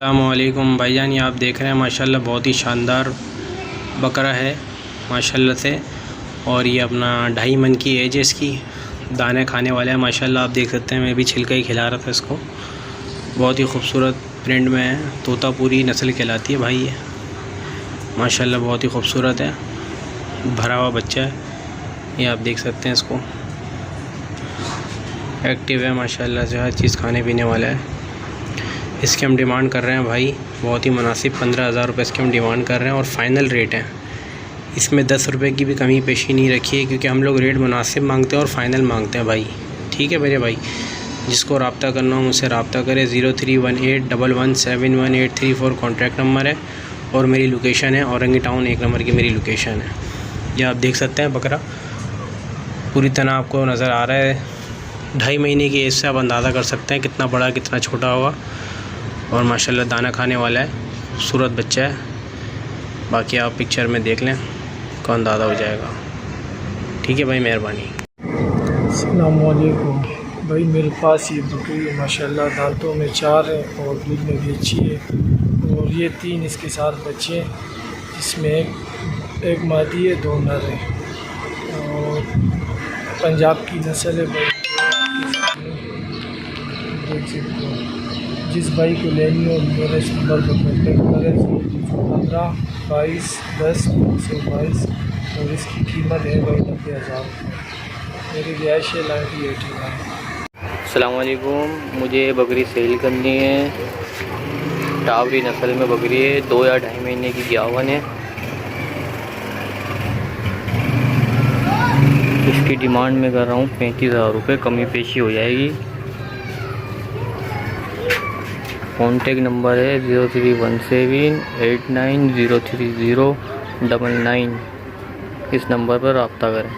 अस्सलामुअलैकुम भाईजान, ये आप देख रहे हैं माशाल्लाह बहुत ही शानदार बकरा है माशाल्लाह से। और ये अपना 2.5 मन की एज है इसकी। दाने खाने वाला है माशाल्लाह, आप देख सकते हैं। मैं भी छिलका ही खिला रहा था इसको। बहुत ही खूबसूरत प्रिंट में है, तोतापुरी नस्ल कहलाती है भाई ये माशाल्लाह। बहुत ही खूबसूरत है, भरा हुआ बच्चा है। ये आप देख सकते हैं इसको। एक्टिव है माशाल्लाह से, हर चीज़ खाने पीने वाला है। इसकी हम डिमांड कर रहे हैं भाई बहुत ही मुनासिब 15,000 रुपये इसकी हम डिमांड कर रहे हैं और फ़ाइनल रेट है। इसमें 10 रुपये की भी कमी पेशी नहीं रखी है, क्योंकि हम लोग रेट मुनासिब मांगते हैं और फ़ाइनल मांगते हैं भाई। ठीक है मेरे भाई, जिसको रब्ता करना हो मुझसे रब्ता करें। 0318117184 कॉन्टैक्ट नंबर है और मेरी लोकेशन है औरंगी टाउन 1 नंबर की मेरी लोकेशन है। ये आप देख सकते हैं बकरा पूरी तरह आपको नज़र आ रहा है। 2.5 महीने की एज से आप अंदाज़ा कर सकते हैं कितना बड़ा कितना छोटा होगा। और माशाल्लाह दाना खाने वाला है, खूबसूरत बच्चा है। बाकी आप पिक्चर में देख लें तो अंदाज़ा हो जाएगा। ठीक है भाई, मेहरबानी। अस्सलाम वालेकुम भाई, मेरे पास ये बकरी माशाल्लाह दांतों में 4 है और दूध में भी अच्छी है। और ये 3 इसके साथ बच्चे हैं, जिसमें एक मादी है, 2 नर हैं। और पंजाब की नस्ल है भाई। देख सकते हो, जिस भाई को लेनी हो मेरे इस नंबर पर कॉन्टेक्ट करें। 15221022 और इसकी कीमत है भाई 90,000 रुपये। मेरी रिहाइश है 9089। अस्सलाम वालेकुम, मुझे बकरी सेल करनी है। टावरी नस्ल में बकरी है, 2 या 2.5 महीने की जावन है। इसकी डिमांड में कर रहा हूँ 35,000 रुपये, कमी पेशी हो जाएगी। कॉन्टेक्ट नंबर है 031789030999। इस नंबर पर रब्ता करें।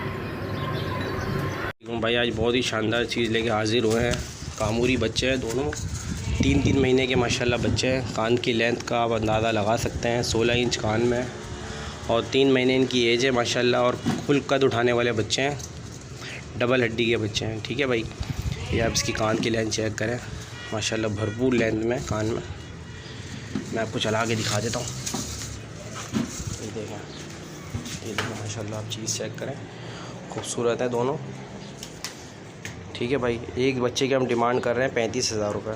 भाई आज बहुत ही शानदार चीज़ लेके हाज़िर हुए हैं। कामूरी बच्चे हैं दोनों, 3-3 महीने के माशाल्लाह बच्चे हैं। कान की लेंथ का आप अंदाज़ा लगा सकते हैं, 16 इंच कान में और 3 महीने इनकी एज है माशाल्लाह। और फुल कद उठाने वाले बच्चे हैं, डबल हड्डी के बच्चे हैं। ठीक है भाई, ये आप इसकी कान की लेंथ चेक करें माशाल्लाह, भरपूर लेंथ में कान में। मैं आपको चला के दिखा देता हूँ। ये देखें माशाल्लाह, आप चीज़ चेक करें, खूबसूरत है दोनों। ठीक है भाई, एक बच्चे की हम डिमांड कर रहे हैं 35,000 रुपये।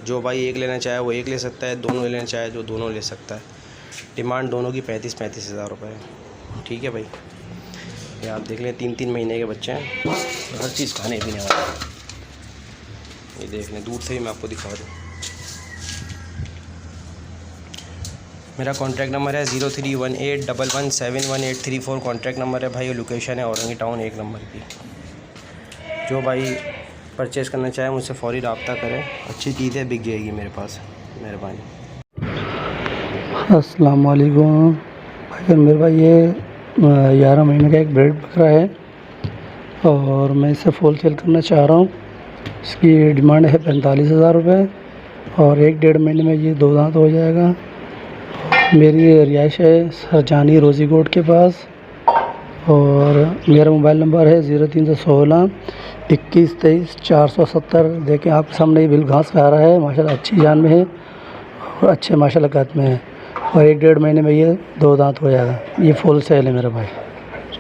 जो भाई एक लेना चाहे वो एक ले सकता है, दोनों लेना चाहे जो दोनों ले सकता है। डिमांड दोनों की 35,000 रुपये है। ठीक है भाई, ये आप देख लें, 3-3 महीने के बच्चे हैं, हर चीज़ खाने पीने वाले। ये देख लें, दूर से ही मैं आपको दिखा दूँ। मेरा कॉन्टैक्ट नंबर है 0318117184 कॉन्टैक्ट नंबर है भाई। लोकेशन है औरंगी टाउन 1 नंबर की। जो भाई परचेज़ करना चाहे मुझसे फ़ौरी रब्ता करें, अच्छी चीज़ें बिक जाएगी मेरे पास। मेहरबानी। अस्सलाम वालेकुम भाई, मेरे भाई ये 11 महीने का एक ब्रेड बकरा है और मैं इसे फुल सेल करना चाह रहा हूँ। इसकी डिमांड है 45,000 रुपये और 1-1.5 महीने में ये 2 दांत हो जाएगा। मेरी रिहाइश है सरजानी रोज़ी कोट के पास और मेरा मोबाइल नंबर है 0316 21 23 470। देखें आप सामने ही बिल घास खा रहा है माशाल्लाह, अच्छी जान में है और अच्छे माशाल्लाह कद में है। और 1-1.5 महीने में ये 2 दांत हो जाएगा। ये फुल सेल है मेरा भाई।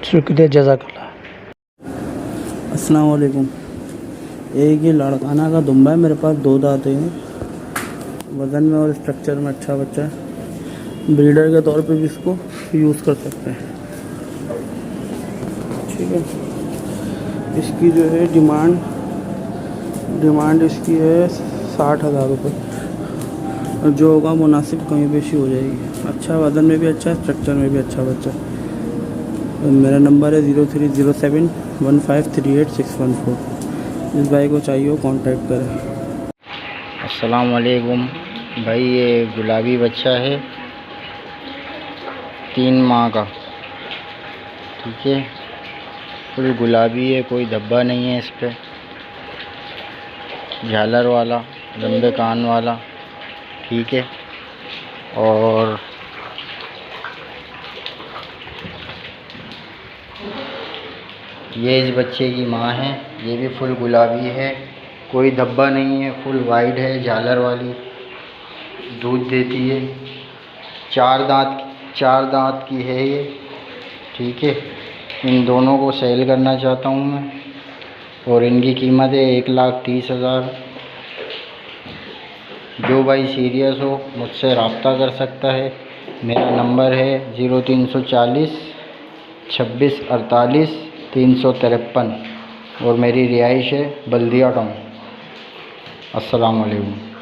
शुक्रिया, जज़ाकल्लाह। अस्सलाम वालेकुम। एक ये लड़काना का दुम्बा है मेरे पास, 2 दांत हैं। वज़न में और स्ट्रक्चर में अच्छा बच्चा है। ब्रीडर के तौर पे भी इसको यूज़ कर सकते हैं। ठीक है, इसकी जो है डिमांड इसकी है 60,000 रुपये और जो होगा मुनासिब कमी पेशी हो जाएगी। अच्छा वज़न में भी अच्छा है, स्ट्रक्चर में भी अच्छा बच्चा। मेरा नंबर है 03071538 इस भाई को चाहिए हो कॉन्टैक्ट करें। अस्सलाम वालेकुम भाई, ये गुलाबी बच्चा है 3 माह का। ठीक है, फुल गुलाबी है, कोई धब्बा नहीं है इस पर। झालर वाला, लंबे कान वाला। ठीक है, और ये इस बच्चे की माँ है। ये भी फुल गुलाबी है, कोई धब्बा नहीं है, फुल वाइट है, झालर वाली। दूध देती है। 4 दांत की है ये, ठीक है। इन दोनों को सेल करना चाहता हूँ मैं और इनकी कीमत है 1,30,000। जो भाई सीरियस हो मुझसे रब्ता कर सकता है। मेरा नंबर है 0340 26 48 353 और मेरी रिहाइश है बल्दिया टाउन। अस्सलाम वालेकुम।